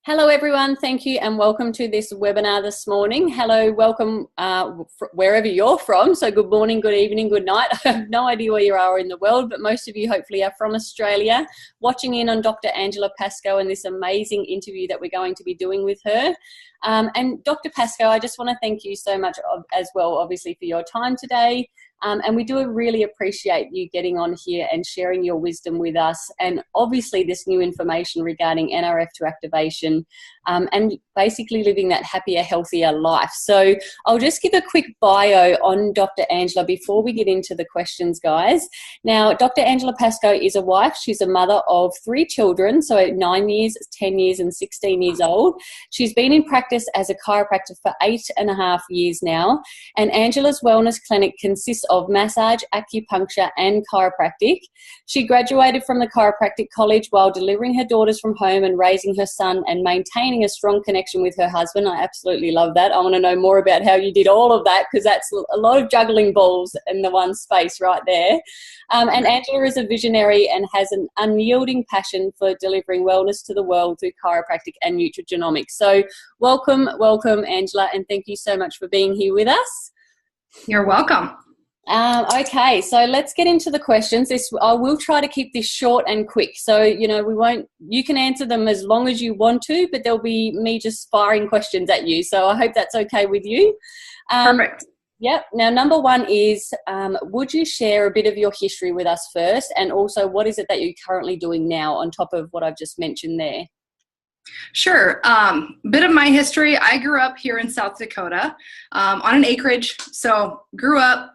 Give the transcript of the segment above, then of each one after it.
Hello everyone, thank you and welcome to this webinar this morning. Hello, welcome wherever you're from. So good morning, good evening, good night. I have no idea where you are in the world, but most of you hopefully are from Australia, watching in on Dr. Angela Pascoe and this amazing interview that we're going to be doing with her. And Dr. Pascoe, I just want to thank you so much as well, obviously, for your time today. And we do really appreciate you getting on here and sharing your wisdom with us, and obviously this new information regarding NRF2 activation and basically living that happier, healthier life. So I'll just give a quick bio on Dr. Angela before we get into the questions, guys. Now, Dr. Angela Pascoe is a wife. She's a mother of 3 children, so 9 years, 10 years and 16 years old. She's been in practice as a chiropractor for 8.5 years now, and Angela's Wellness Clinic consists of massage, acupuncture and chiropractic. She graduated from the chiropractic college while delivering her daughters from home and raising her son and maintaining a strong connection with her husband. I absolutely love that. I want to know more about how you did all of that, because that's a lot of juggling balls in the one space right there. And Angela is a visionary and has an unyielding passion for delivering wellness to the world through chiropractic and nutrigenomics. So welcome, Angela, and thank you so much for being here with us. You're welcome. Okay, so let's get into the questions. I will try to keep this short and quick. So, you can answer them as long as you want to, but there'll be me just firing questions at you. So I hope that's okay with you. Perfect. Yep. Now, number one is, would you share a bit of your history with us first? And also, what is it that you're currently doing now on top of what I've just mentioned there? Sure. Bit of my history. I grew up here in South Dakota on an acreage. So grew up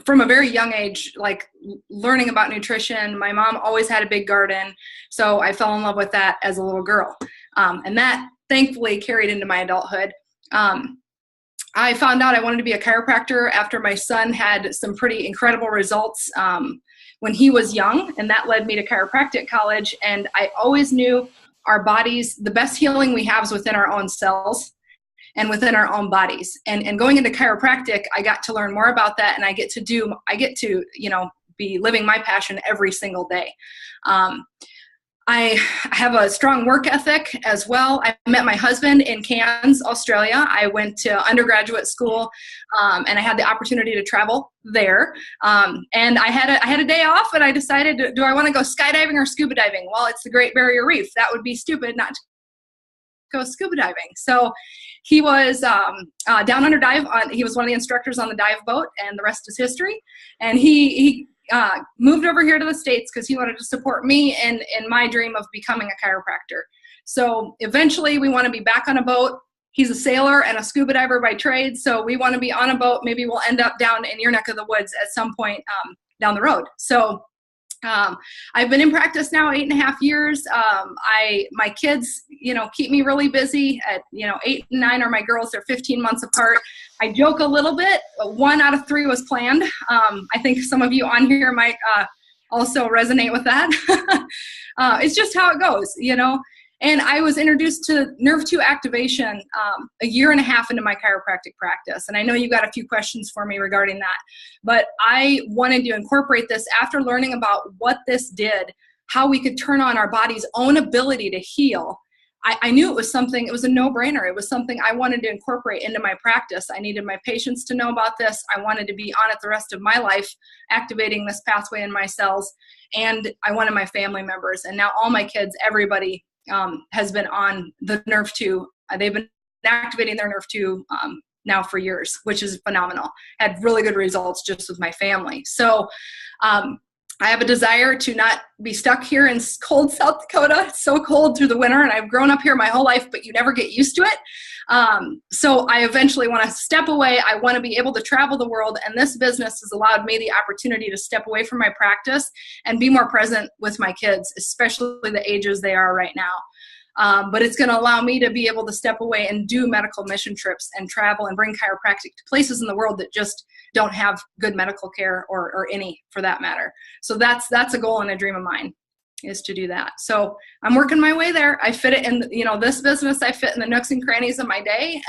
from a very young age, like learning about nutrition. My mom always had a big garden, so I fell in love with that as a little girl. And that thankfully carried into my adulthood. I found out I wanted to be a chiropractor after my son had some pretty incredible results when he was young, and that led me to chiropractic college. And I always knew our bodies, the best healing we have is within our own cells and within our own bodies. And going into chiropractic, I got to learn more about that, and I get to be living my passion every single day. I have a strong work ethic as well. I met my husband in Cairns, Australia. I went to undergraduate school, and I had the opportunity to travel there. And I had a day off, and I decided, do I want to go skydiving or scuba diving? Well, it's the Great Barrier Reef. That would be stupid not to go scuba diving. So he was down under dive. He was one of the instructors on the dive boat, and the rest is history. And he moved over here to the States because he wanted to support me in my dream of becoming a chiropractor. So eventually we want to be back on a boat. He's a sailor and a scuba diver by trade, so we want to be on a boat. Maybe we'll end up down in your neck of the woods at some point down the road. So I've been in practice now 8.5 years. My kids, keep me really busy. At 8 and 9 are my girls. They're 15 months apart. I joke a little bit. 1 out of 3 was planned. I think some of you on here might also resonate with that. It's just how it goes, And I was introduced to Nerve2 activation 1.5 years into my chiropractic practice. And I know you got a few questions for me regarding that. But I wanted to incorporate this after learning about what this did, how we could turn on our body's own ability to heal. I knew it was a no-brainer. It was something I wanted to incorporate into my practice. I needed my patients to know about this. I wanted to be on it the rest of my life, activating this pathway in my cells. And I wanted my family members. And now all my kids, everybody, has been on the Nerve2. They've been activating their Nerve2 now for years, which is phenomenal. Had really good results just with my family. So I have a desire to not be stuck here in cold South Dakota. It's so cold through the winter, and I've grown up here my whole life, but you never get used to it. So I eventually want to step away. I want to be able to travel the world, and this business has allowed me the opportunity to step away from my practice and be more present with my kids, especially the ages they are right now. But it's going to allow me to be able to step away and do medical mission trips and travel and bring chiropractic to places in the world that just don't have good medical care or any for that matter. So that's a goal and a dream of mine, is to do that. So I'm working my way there. I fit it in, this business, I fit in the nooks and crannies of my day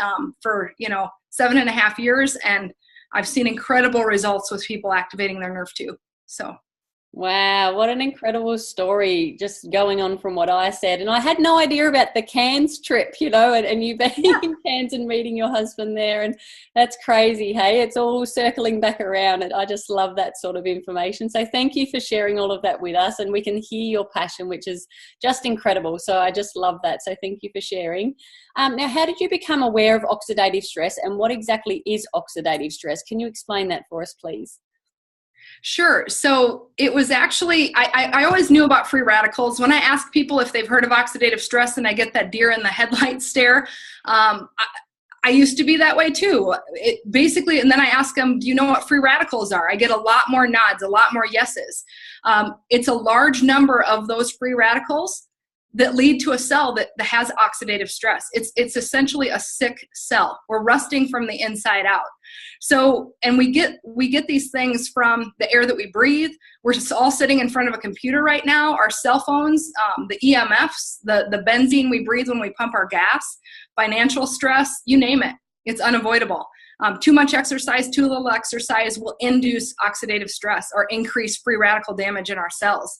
for, 7.5 years. And I've seen incredible results with people activating their Nerve2. So Wow, what an incredible story, just going on from what I said. And I had no idea about the Cairns trip, and you being Yeah. in Cairns and meeting your husband there. And that's crazy. Hey, it's all circling back around. And I just love that sort of information. So thank you for sharing all of that with us. And we can hear your passion, which is just incredible. So I just love that. So thank you for sharing. Now, how did you become aware of oxidative stress, and what exactly is oxidative stress? Can you explain that for us, please? Sure. So it was actually, I always knew about free radicals. When I ask people if they've heard of oxidative stress and I get that deer in the headlight stare, I used to be that way too. Basically, and then I ask them, do you know what free radicals are? I get a lot more nods, a lot more yeses. It's a large number of those free radicals that lead to a cell that has oxidative stress. It's essentially a sick cell. We're rusting from the inside out. So, and we get these things from the air that we breathe. We're just all sitting in front of a computer right now, our cell phones, the EMFs, the benzene we breathe when we pump our gas, financial stress, you name it. It's unavoidable. Too much exercise, too little exercise will induce oxidative stress or increase free radical damage in our cells.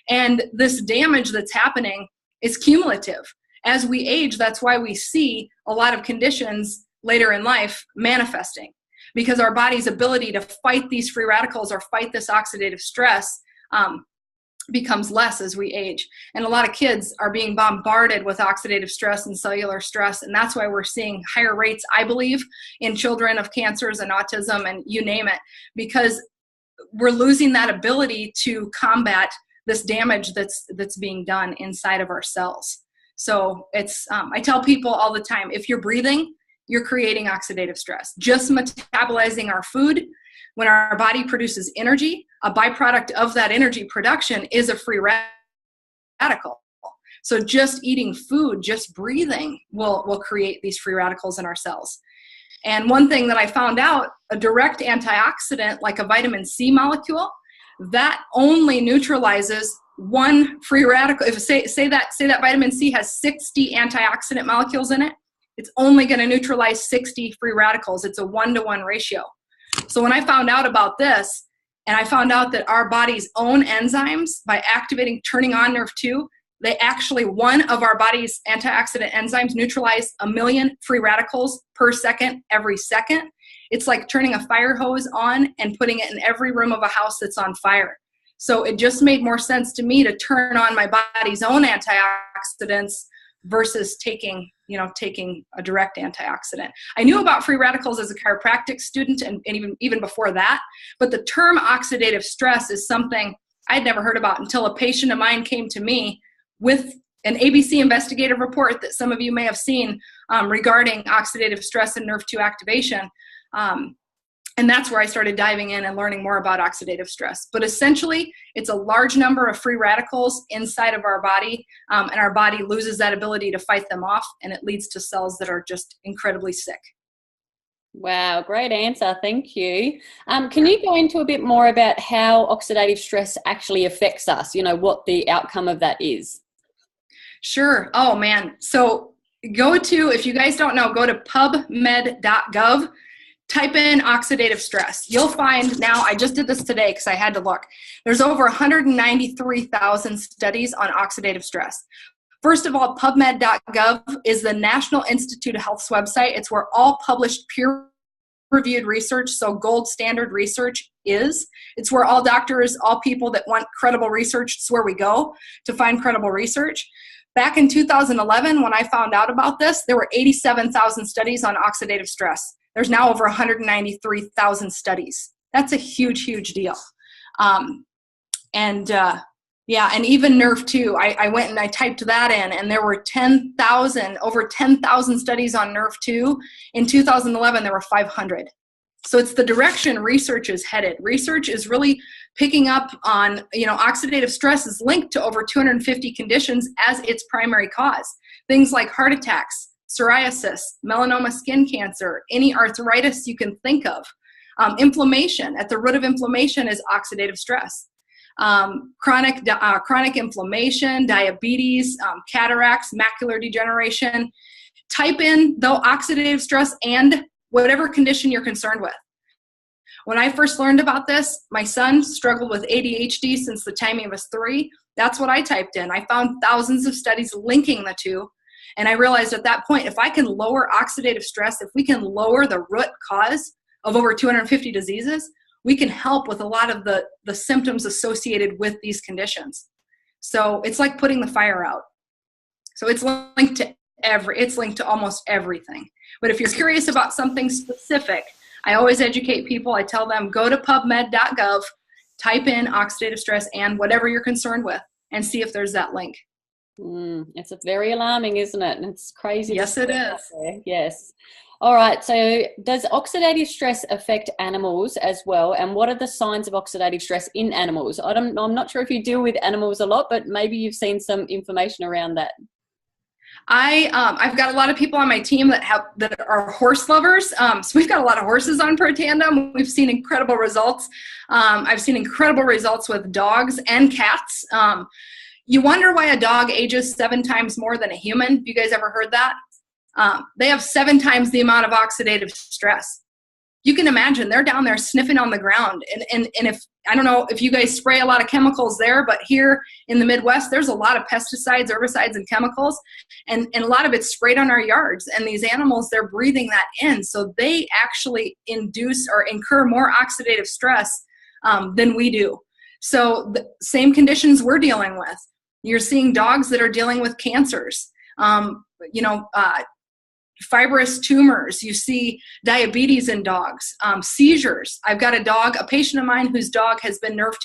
And this damage that's happening is cumulative. As we age, that's why we see a lot of conditions later in life manifesting, because our body's ability to fight these free radicals or fight this oxidative stress becomes less as we age. And a lot of kids are being bombarded with oxidative stress and cellular stress, and that's why we're seeing higher rates, I believe, in children of cancers and autism and you name it, because we're losing that ability to combat this damage that's being done inside of our cells. So it's I tell people all the time, if you're breathing, you're creating oxidative stress. Just metabolizing our food, when our body produces energy, a byproduct of that energy production is a free radical. So just eating food, just breathing will create these free radicals in our cells. And one thing that I found out, a direct antioxidant like a vitamin C molecule, that only neutralizes one free radical. If say that vitamin C has 60 antioxidant molecules in it, it's only going to neutralize 60 free radicals. It's a 1-to-1 ratio. So when I found out about this, and I found out that our body's own enzymes, by turning on nerve 2, they actually, one of our body's antioxidant enzymes neutralize 1 million free radicals per second every second. It's like turning a fire hose on and putting it in every room of a house that's on fire. So it just made more sense to me to turn on my body's own antioxidants versus taking a direct antioxidant. I knew about free radicals as a chiropractic student and even before that, but the term oxidative stress is something I'd never heard about until a patient of mine came to me with an ABC investigative report that some of you may have seen regarding oxidative stress and nerve 2 activation. And that's where I started diving in and learning more about oxidative stress. But essentially, it's a large number of free radicals inside of our body, and our body loses that ability to fight them off, and it leads to cells that are just incredibly sick. Wow, great answer. Thank you. Can you go into a bit more about how oxidative stress actually affects us? What the outcome of that is? Sure. Oh, man. So if you guys don't know, go to pubmed.gov. Type in oxidative stress. You'll find now, I just did this today because I had to look, there's over 193,000 studies on oxidative stress. First of all, PubMed.gov is the National Institute of Health's website. It's where all published peer-reviewed research, so gold standard research is. It's where all doctors, all people that want credible research, it's where we go to find credible research. Back in 2011, when I found out about this, there were 87,000 studies on oxidative stress. There's now over 193,000 studies. That's a huge, huge deal. And even nerve 2, I went and I typed that in, and there were over 10,000 studies on nerve 2. In 2011, there were 500. So it's the direction research is headed. Research is really picking up on, oxidative stress is linked to over 250 conditions as its primary cause. Things like heart attacks, psoriasis, melanoma skin cancer, any arthritis you can think of. Inflammation, at the root of inflammation is oxidative stress. Chronic inflammation, diabetes, cataracts, macular degeneration. Type in, though, oxidative stress and whatever condition you're concerned with. When I first learned about this, my son struggled with ADHD since the time he was 3. That's what I typed in. I found thousands of studies linking the two. And I realized at that point, if I can lower oxidative stress, if we can lower the root cause of over 250 diseases, we can help with a lot of the symptoms associated with these conditions. So it's like putting the fire out. So it's linked to almost everything. But if you're curious about something specific, I always educate people. I tell them, go to pubmed.gov, type in oxidative stress and whatever you're concerned with, and see if there's that link. It's very alarming, isn't it? And it's crazy. Yes, it is. Yes. All right. So does oxidative stress affect animals as well? And what are the signs of oxidative stress in animals? I'm not sure if you deal with animals a lot, but maybe you've seen some information around that. I've got a lot of people on my team that are horse lovers. So we've got a lot of horses on Pro Tandem. We've seen incredible results. I've seen incredible results with dogs and cats. You wonder why a dog ages 7 times more than a human. Have you guys ever heard that? They have 7 times the amount of oxidative stress. You can imagine they're down there sniffing on the ground. And if, I don't know if you guys spray a lot of chemicals there, but here in the Midwest, there's a lot of pesticides, herbicides, and chemicals. And a lot of it's sprayed on our yards. And these animals, they're breathing that in. So they actually induce or incur more oxidative stress than we do. So the same conditions we're dealing with. You're seeing dogs that are dealing with cancers, fibrous tumors. You see diabetes in dogs, seizures. I've got a patient of mine whose dog has been nerve